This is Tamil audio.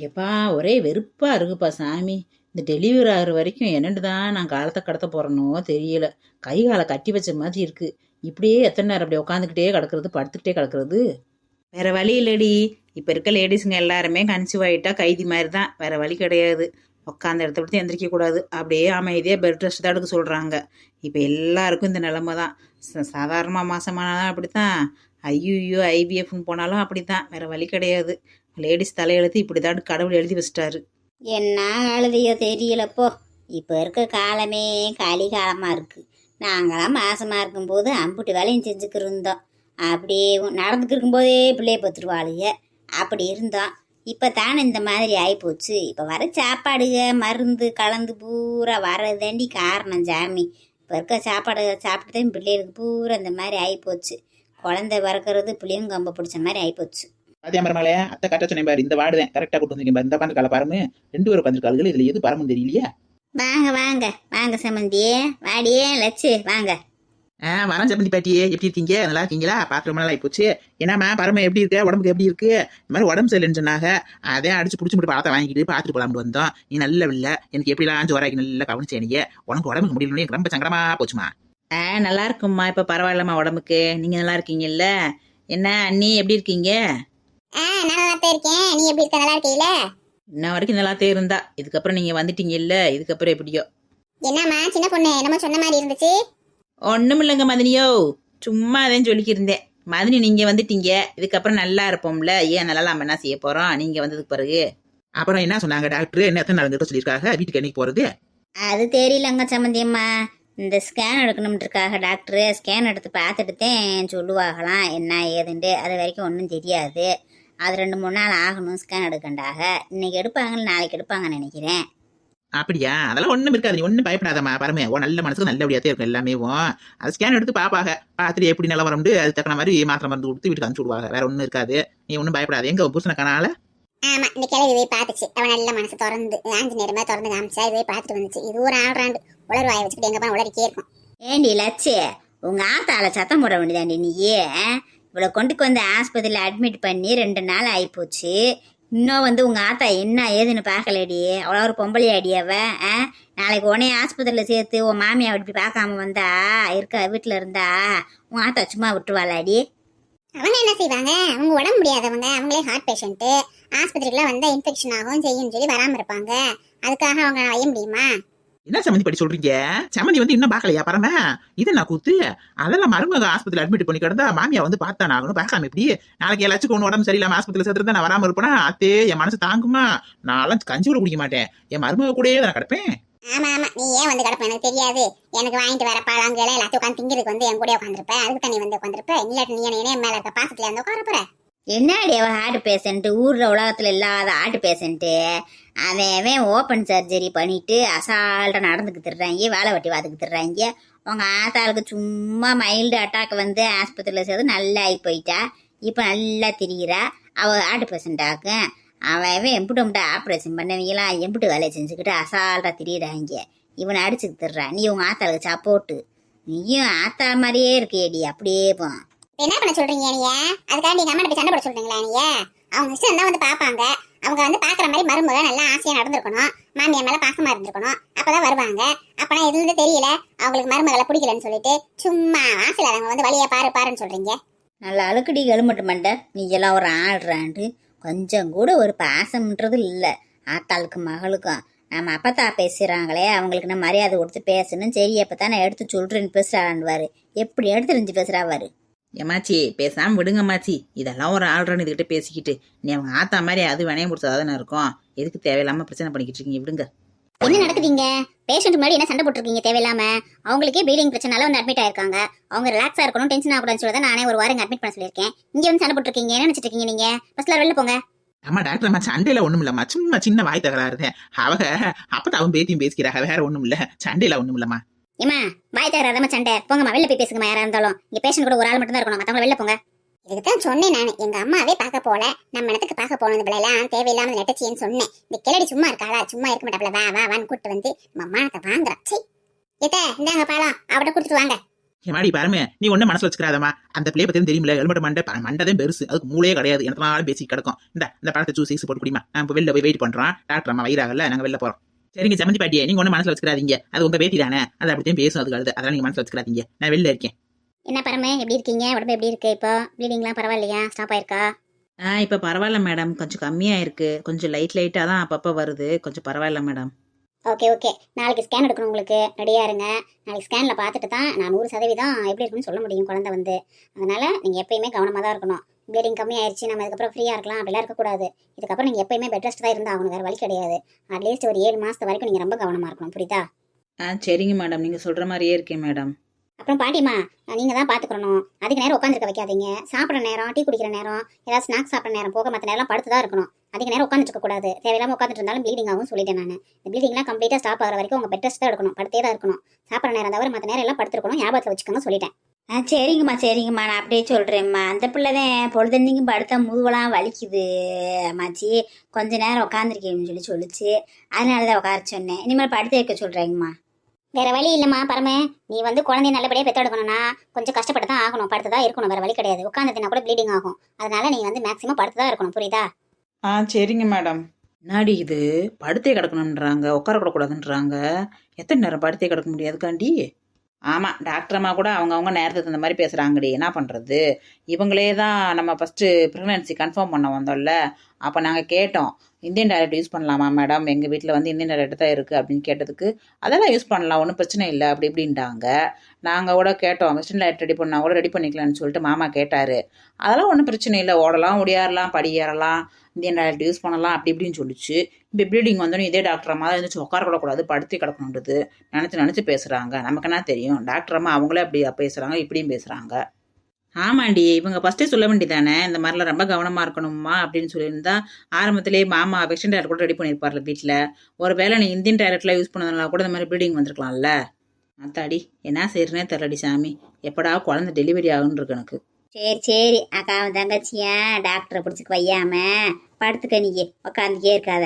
எப்பா ஒரே வெறுப்பா இருக்குப்பா சாமி. இந்த டெலிவரி ஆகுற வரைக்கும் என்னன்னு தான் நான் காலத்தை கடத்த போறேனோ தெரியல. கை காலை கட்டி வச்ச மாதிரி இருக்கு. இப்படியே எத்தனை நேரம் அப்படியே உட்காந்துக்கிட்டே கிடக்குறது, படுத்துக்கிட்டே கிடக்குறது. வேற வழி இல்லடி. இப்ப இருக்க லேடிஸுங்க எல்லாருமே கன்சீவ் ஆயிட்டா கைதி மாதிரி தான், வேற வழி கிடையாது. உட்காந்த இடத்த விட்டு எந்திரிக்க கூடாது, அப்படியே அமைதியா பெட் ரெஸ்ட் தான் எடுக்க சொல்றாங்க. இப்ப எல்லாருக்கும் இந்த நிலைமை தான். சாதாரணமா மாசமானாலும் அப்படித்தான், ஐயோ ஐவிஎஃப்னு போனாலும் அப்படித்தான், வேற வழி கிடையாது. லேடிஸ் தலையெழுத்து இப்படிதான் கடவுள் எழுதி வச்சிட்டாரு. என்ன அழுதையோ தெரியலப்போ. இப்போ இருக்க காலமே களி காலமாக இருக்குது. நாங்களாம் மாசமாக இருக்கும்போது அம்புட்டு வேலையும் செஞ்சுக்கிட்டு இருந்தோம். அப்படியே நடந்துக்கு இருக்கும்போதே பிள்ளைய பத்துருவாளுங்க. அப்படி இருந்தோம். இப்போ தானே இந்த மாதிரி ஆகிப்போச்சு. இப்போ வர சாப்பாடுக மருந்து கலந்து பூரா வர்றதாண்டி காரணம் சாமி. இப்போ இருக்க சாப்பாடு சாப்பிட்டு தான் பிள்ளைகளுக்கு பூரா இந்த மாதிரி ஆகிப்போச்சு. குழந்தை பிறக்கிறது பிள்ளையும் கம்ப பிடிச்ச மாதிரி ஆகிப்போச்சு. அதே மரமாலே அத்தை கட்ட சொன்னேன் பாரு, இந்த வார்டு கரெக்டா கூட்டு வந்தீங்க பாரு. இந்த பாந்து கால பாருங்க, 2 பேரும் உட்காந்துருக்காளுகள். இதுல எது பரமும் தெரியலையா? வாங்க வாங்க வாங்க சம்மந்தியே, வாடியே லட்சு வாங்க. வரம் சம்பந்தி பாட்டியே, எப்படி இருக்கீங்க? நல்லா இருக்கீங்களா? பார்த்து ரொம்ப நாள் ஆயிப்போச்சு. என்னம்மா பரம எப்படி இருக்கு? உடம்புக்கு எப்படி இருக்கு? இந்த மாதிரி உடம்பு சரியில்லைன்னு சொன்னாங்க. அதே அடிச்சு பிடிச்சி மட்டும் பழத்தை வாங்கிட்டு பார்த்துட்டு போலாம்னு வந்தோம். நீ நல்ல இல்லை, எனக்கு எப்படிலாம் ஜோராக்கி நல்லா கவனிச்சேனியே. உனக்கு உடம்புக்கு முடியலன்னு எனக்கு ரொம்ப சங்கடமா போச்சுமா. நல்லா இருக்கும்மா, இப்ப பரவாயில்லம்மா உடம்புக்கு. நீங்க நல்லா இருக்கீங்கல்ல? என்ன அண்ணி எப்படி இருக்கீங்க? நல்லா இருக்கேன். நீ எப்படி இருக்க? நல்லா இருக்கீல? இன்ன வரைக்கும் நல்லாத்தே இருந்தா, இதுக்கப்புறம் நீங்க வந்துட்டீங்கல்ல, இதுக்கப்புறம் எப்படியோ. என்னம்மா சின்ன பொண்ணு என்னமோ சொன்ன மாதிரி இருந்துச்சு? ஒண்ணும் இல்லைங்க மதினியோ, சும்மா அதையும் சொல்லிக்கிருந்தேன். மதினி நீங்க வந்துட்டீங்க, இதுக்கப்புறம் நல்லா இருப்போம்ல. ஏன் நல்லா நம்ம என்ன செய்ய போறோம் நீங்க வந்ததுக்கு பிறகு? அப்புறம் என்ன சொன்னாங்க டாக்டர்? என்ன எத்தனை நாள் சொல்லியிருக்காங்க வீட்டுக்கு என்னைக்கு போறது? அது தெரியலங்க சம்மந்தியம்மா. இந்த ஸ்கேன் எடுக்கணும்னு இருக்காங்க டாக்டரு. ஸ்கேன் எடுத்து பார்த்துட்டு தான் சொல்லுவாங்களாம் என்ன ஏதுண்டு. அது வரைக்கும் ஒன்றும் தெரியாது. அது 2-3 நாள் ஆகணும் ஸ்கேன் எடுக்கண்டாக. இன்னைக்கு எடுப்பாங்க, நாளைக்கு எடுப்பாங்கன்னு நினைக்கிறேன். அப்படியா? அதெல்லாம் ஒண்ணும் இருக்காது, நீ ஒன்னும் பயப்படாதம்மா. பரமே ஓ நல்ல மனசுக்கு நல்லபடியாத்தே இருக்கும் எல்லாமே. அது ஸ்கேன் எடுத்து பாப்பாங்க, பார்த்துட்டு எப்படி நல்லா வரமுண்டு அது தக்கன மாதிரி மாத்திரை மருந்து கொடுத்து வீட்டுக்கு அனுப்பிச்சு விடுவாங்க. வேற ஒன்றும் இருக்காது, நீ ஒன்றும் பயப்படாது. எங்க புருஷனை காணால? ஆமா, இந்த கிளவி போய் பார்த்துச்சு. அவன் நல்ல மனசு திறந்து 5 நேரமா திறந்து காமிச்சா இது போய் பார்த்துட்டு வந்துச்சு. இது ஒரு ஆள்றாண்டு உலர் வாயை வச்சுக்கிட்டு எங்கப்பா உலரிக்கே இருக்கும். ஏண்டி லட்சு, உங்க ஆத்தால சத்தம் போட வேண்டியதாண்டி நீயே. இவ்வளோ கொண்டுக்கு வந்து ஆஸ்பத்திரியில் அட்மிட் பண்ணி 2 நாள் ஆகிப்போச்சு. இன்னும் வந்து உங்கள் ஆத்தா என்ன ஏதுன்னு பார்க்கலடி. அவ்வளோ ஒரு பொம்பளையாடி அவ. நாளைக்கு உடனே ஆஸ்பத்திரியில் சேர்த்து உன் மாமியா அப்படி பார்க்காம வந்தா இருக்க வீட்டில் இருந்தா உன் ஆத்தா சும்மா விட்டுருவாளாடி? அவங்க என்ன செய்வாங்க? அவங்க உடம்பு முடியாதவங்க, அவங்களே ஹார்ட் பேஷண்ட்டு. ஆஸ்பத்திரிக்குலாம் வந்தால் இன்ஃபெக்ஷன் ஆகும் செய்யும்னு சொல்லி வராமல் இருப்பாங்க. அதுக்காக அவங்க வைய முடியுமா? என்ன சம்மந்தி படி சொல்றீங்க? சம்மந்தி வந்து இன்னும் பார்க்கலையா பரம? இது நான் கூத்து. அதெல்லாம் மருமக ஆஸ்பத்திரியில் அட்மிட் பண்ணி கிடந்தா மாமியா வந்து பார்த்தானே ஆகணும். பார்க்காம எப்படி? நாளைக்கு எல்லாச்சும் ஒன்று உடம்பு சரியில்லாம ஆஸ்பத்திரியில் சேர்த்துருந்தா நான் வராமல் இருப்பேனா? அத்தே என் மனசு தாங்குமா? நான்லாம் கஞ்சி கூட குடிக்க மாட்டேன். என் மருமக கூடயே நான் கிடப்பேன். ஆமா ஆமா, நீ ஏன் வந்து கிடப்ப எனக்கு தெரியாது. எனக்கு வாங்கிட்டு வர பழங்களை எல்லாத்தையும் உட்காந்து திங்கிறதுக்கு வந்து என் கூட உட்காந்துருப்பேன். அதுக்கு தண்ணி வந்து உட்காந்துருப்பேன். இல்லாட்டி நீ என்ன மேல இருக்க பாசத்துல இருந்து உட்கார போற? என்னடி அவ ஹார்ட் பேஷண்ட், ஊர்ல உலகத்துல இல்லாத ஹார்ட் பேஷண்ட்டு. அவன் ஓப்பன் சர்ஜரி பண்ணிட்டு அசால்ட்டா நடந்துக்கு திடுறாங்க, வேலை வெட்டி வாத்துக்கு திடுறாங்க. உங்க ஆத்தாளுக்கு சும்மா மைல்டு அட்டாக் வந்து ஆஸ்பத்திரியில் சேர்த்து நல்லா ஆகி போயிட்டா. இப்போ நல்லா திரிகிறா. அவள் ஹார்ட் பேஷண்ட் ஆகும். அவன் எம்பிட்டு ஆப்ரேஷன் பண்ணவங்களாம் எம்பிட்டு வேலையை செஞ்சுக்கிட்டு அசால்ட்டா திரியிறாங்க. இவனை அடிச்சுக்கு திடுறான். நீ உங்க ஆத்தாளுக்கு சப்போர்ட்டு. நீயும் ஆத்தா மாதிரியே இருக்கியடி. அப்படியே போ. என்ன பண்ண சொல்றீங்க நீங்க? அதுக்காக நீங்க அம்மா போய் சண்டை போட சொல்றீங்களா? நீங்க அவங்க இஷ்டம் தான் வந்து பாப்பாங்க. அவங்க வந்து பாக்குற மாதிரி மருமக நல்லா ஆசையா நடந்திருக்கணும், மாமியா மேல பாசமா இருந்திருக்கணும். அப்பதான் வருவாங்க. அப்பனா இதுல இருந்து தெரியல அவங்களுக்கு மருமகளை பிடிக்கலன்னு சொல்லிட்டு சும்மா ஆசையில அவங்க வந்து வழியா பாரு பாருன்னு சொல்றீங்க. நல்ல அழுக்கடி கழுமட்டு மண்ட. நீ எல்லாம் ஒரு ஆள்றாண்டு கொஞ்சம் கூட ஒரு பாசம்ன்றது இல்லை. ஆத்தாளுக்கு மகளுக்கும் நம்ம அப்பத்தா பேசுறாங்களே, அவங்களுக்கு நான் மரியாதை கொடுத்து பேசணும். சரி அப்பதான் நான் எடுத்து சொல்றேன்னு பேசுறான்வாரு. எப்படி எடுத்துரிஞ்சு பேசுறாவாரு? ஏமாச்சி பேசாம விடுங்கம்மாச்சி. இதெல்லாம் ஒரு ஆள்றான்னு இதுகிட்ட பேசிக்கிட்டு நீ அவங்க ஆத்தா மாதிரி அது வினையம் கொடுத்தாதானே இருக்கும். எதுக்கு தேவையில்லாம பிரச்சனை பண்ணிக்கிட்டு இருக்கீங்க? விடுங்க. என்ன நடக்குதுங்க? பேஷண்ட் முன்னாடி என்ன சண்டை போட்டுருக்கீங்க தேவையில்லாம? அவங்களுக்கே ப்ளீடிங் பிரச்சனால வந்து அட்மிட் ஆயிருக்காங்க. அவங்க ரிலாக்ஸா இருக்கணும், டென்ஷன் ஆகக்கூடாதுன்னு சொல்லி நானே ஒரு வாரம் அட்மிட் பண்ண சொல்லியிருக்கேன். இங்க வந்து சண்டை போட்டுருக்கீங்க. என்ன நினைச்சிட்டு இருக்கீங்க நீங்க? ஃபர்ஸ்ட்ல வெளில போங்க. ஆமா டாக்டர் அம்மா, சண்டையில ஒண்ணும் இல்லம்மா, சும்மா சின்ன வாய் தகராறுதேன். அவங்க அப்பதான் அவன் பேத்தியும் பேசிக்கிறாங்க, வேற ஒண்ணும் இல்ல. சண்டையில ஒண்ணும் இல்லம்மா. ஏமா வாய் தகராறு சண்டை போங்கம்மா, வெளில போய் பேசுங்கம்மா. யாரா இருந்தாலும் இங்க பேஷண்ட் கூட ஒரு ஆள் மட்டும் தான் இருக்கணும், மத்தவங்க வெளில போங்க. இதுதான் சொன்னேன் நான். எங்க அம்மாவே பார்க்க போல, நம்ம இடத்துக்கு பார்க்க போனது பிள்ளைலாம் தேவையில்லாம நெட்டச்சின்னு சொன்னேன். இந்த கிளடி சும்மா இருக்காளா? சும்மா இருக்க மாட்டாப்ல. வா வா வான்னு கூட்டு வந்து நம்ம அம்மானத்தை வாங்குறா. சரி ஏத்த இந்தாங்க பழம், அவட கொடுத்துட்டு வாங்க. ஏமாடி பாருமே, நீ ஒன்னும் மனசுல வச்சுக்கிறாதம்மா. அந்த பிள்ளைய பத்தி தெரியுமில்ல, ஹெல்மெட் மண்டதான் பெருசு, அதுக்கு மூளையே கிடையாது. எத்தனாலும் பேசி கிடக்கும். இந்த பழத்தை ஜூஸ் போட்டு குடிமா. நான் வெளில போய் வெயிட் பண்றோம். டாக்டர் அம்மா வயிறாகல, நாங்க வெளில போறோம். சரிங்க சம்மந்தி பாட்டியே, நீங்க ஒன்னும் மனசுல வச்சுக்கிறாதீங்க. அது உங்க பேத்தி தானே, அது அப்படித்தான் பேசும். அதுக்கு அழுது அதெல்லாம் நீங்க மனசுல வச்சுக்கிறாதீங்க. நான் வெளில இருக்கேன். என்ன பரமே, எப்படி இருக்கீங்க? உடம்பு எப்படி இருக்கு? இப்போ ப்ளீடிங்லாம் பரவாயில்லையா? ஸ்டாப் ஆயிருக்கா? இப்போ பரவாயில்ல மேடம், கொஞ்சம் கம்மியாக இருக்குது. கொஞ்சம் லைட்டாக தான் அப்பப்போ வருது. கொஞ்சம் பரவாயில்ல மேடம். ஓகே ஓகே, நாளைக்கு ஸ்கேன் எடுக்கணும் உங்களுக்கு. ரெடியாக இருங்க. நாளைக்கு ஸ்கேனில் பார்த்துட்டு தான் நான் 100% எப்படி இருக்குன்னு சொல்ல முடியும் குழந்தை வந்து. அதனால் நீங்கள் எப்பயுமே கவனமாக தான் இருக்கணும். ப்ளீடிங் கம்மியாயிருச்சு, நம்ம இதுக்கப்புறம் ஃப்ரீயாக இருக்கலாம் அப்படிலாம் இருக்கக்கூடாது. இதுக்கப்புறம் நீங்கள் எப்பயுமே பெட் ரெஸ்ட் தான் இருந்தால் ஆகணும், வேறு வழி கிடையாது. அட்லீஸ்ட் ஒரு 7 மாதத்து வரைக்கும் நீங்கள் ரொம்ப கவனமாக இருக்கணும், புரியுதா? சரிங்க மேடம், நீங்கள் சொல்கிற மாதிரியே இருக்கேன் மேடம். அப்புறம் பாட்டிமா, நீங்கள் தான் பார்த்துக்கணும். அதிக நேரம் உட்காந்துருக்க வைக்காதீங்க. சாப்பிட்ற நேரம், டீ குடிக்கிற நேரம், ஏதாவது ஸ்நாக்ஸ் சாப்பிட்ற நேரம் போக மற்ற நேரம் படுத்து தான் இருக்கணும். அதிக நேரம் உட்காந்துருக்க கூடாது. தேவையில்லாமல் உட்காந்துட்டு இருந்தாலும் ப்ளீடிங் ஆகும் சொல்லிட்டேன் நான். இந்த ப்ளீடிங்லாம் கம்ப்ளீட்டாக ஸ்டாப் ஆகிற வரைக்கும் உங்கள் பெட் ரெஸ்ட் தான் எடுக்கணும், படுத்தே தான் இருக்கணும். சாப்பிட்ற நேரம் தவிர மற்ற நேரம் எல்லாம் படுத்துருக்கணும், ஞாபகத்தில் வச்சுக்கோங்க சொல்லிட்டேன். சரிங்கம்மா நான் அப்படியே சொல்கிறேம்மா. அந்த பிள்ளை தான் பொழுதன்னைக்கும் படுத்தா முதுவெல்லாம் வலிக்குது அம்மாச்சி, கொஞ்ச நேரம் உட்காந்துருக்கேன்னு சொல்லிச்சு. அதனால தான் உட்கார சொன்னேன். இனிமேல் படுத்து வைக்க சொல்கிறேங்கம்மா. வேற வழி இல்லைம்மா பரமே, நீ வந்து குழந்தைய நல்லபடியாக பெற்றெடுக்கணும்னா கொஞ்சம் கஷ்டப்பட்டு தான் ஆகணும், படுத்து தான் இருக்கணும், வேற வழி கிடையாது. உட்காந்துட்டுனா கூட ப்ளீடிங் ஆகும். அதனால நீ வந்து மேக்ஸிமம் படுத்து தான் இருக்கணும், புரியுதா? சரிங்க மேடம். நாடி இது படுத்தே கிடக்கணுன்றாங்க, உட்காரக்கூடாதுன்றாங்க. எத்தனை நேரம் படுத்தே கிடக்க முடியாதுக்காண்டி? ஆமாம், டாக்டர் அம்மா கூட அவங்கவுங்க நேரத்துக்கு இந்த மாதிரி பேசுகிறாங்கடி. என்ன பண்ணுறது? இவங்களே தான் நம்ம ஃபஸ்ட்டு ப்ரெக்னன்சி கன்ஃபார்ம் பண்ண வந்தோம்ல, அப்போ நாங்கள் கேட்டோம், இந்தியன் டாய்லெட் யூஸ் பண்ணலாமா மேடம், எங்கள் வீட்டில் வந்து இந்தியன் டாய்லெட் தான் இருக்குது அப்படின்னு கேட்டதுக்கு, அதெல்லாம் யூஸ் பண்ணலாம், ஒன்றும் பிரச்சனை இல்லை அப்படி இப்படின்ட்டாங்க. நாங்கள் கூட கேட்டோம், வெஸ்டர்ன் டாய்லெட் ரெடி பண்ணால் கூட ரெடி பண்ணிக்கலாம்னு சொல்லிட்டு மாமா கேட்டார். அதெல்லாம் ஒன்றும் பிரச்சனை இல்லை, ஓடலாம், ஒடியாரலாம், படி ஏறலாம், இந்தியன் டாய்லெட் யூஸ் பண்ணலாம் அப்படி இப்படின்னு சொல்லிச்சு. இப்போ ப்ளீடிங் வந்தோன்னே இதே டாக்டர் அம்மா தான் இருந்துச்சு, உட்காரக்கூடாது, படுத்து கிடக்கணுன்றது நினச்சி பேசுகிறாங்க. நமக்கு என்ன தெரியும்? டாக்டர் அம்மா அவங்களே அப்படி பேசுகிறாங்க, இப்படியும் பேசுகிறாங்க. ஆமாண்டி, இவங்க ஃபஸ்ட்டே சொல்ல வேண்டியதானே, இந்த மாதிரிலாம் ரொம்ப கவனமாக இருக்கணுமா அப்படின்னு சொல்லியிருந்தா ஆரம்பத்திலே மாமா வெஸ்டர்ன் டாய்லெட் கூட ரெடி பண்ணியிருப்பார்ல வீட்டில். ஒரு வேளை நீ இந்தியன் டாய்லெட்லாம் யூஸ் பண்ணதுனால கூட இந்த மாதிரி ப்ளீடிங் வந்திருக்கலாம்ல. அத்தாடி, என்ன செய்யறனே தெரிலடி சாமி, எப்படா குழந்தை டெலிவரி ஆகுன்னு இருக்கு எனக்கு. சரி அக்காவும் தங்கச்சியா டாக்டரை பிடிச்சிக்கு வையாம படுத்துக்க, நீ உட்காந்துக்கே இருக்காத.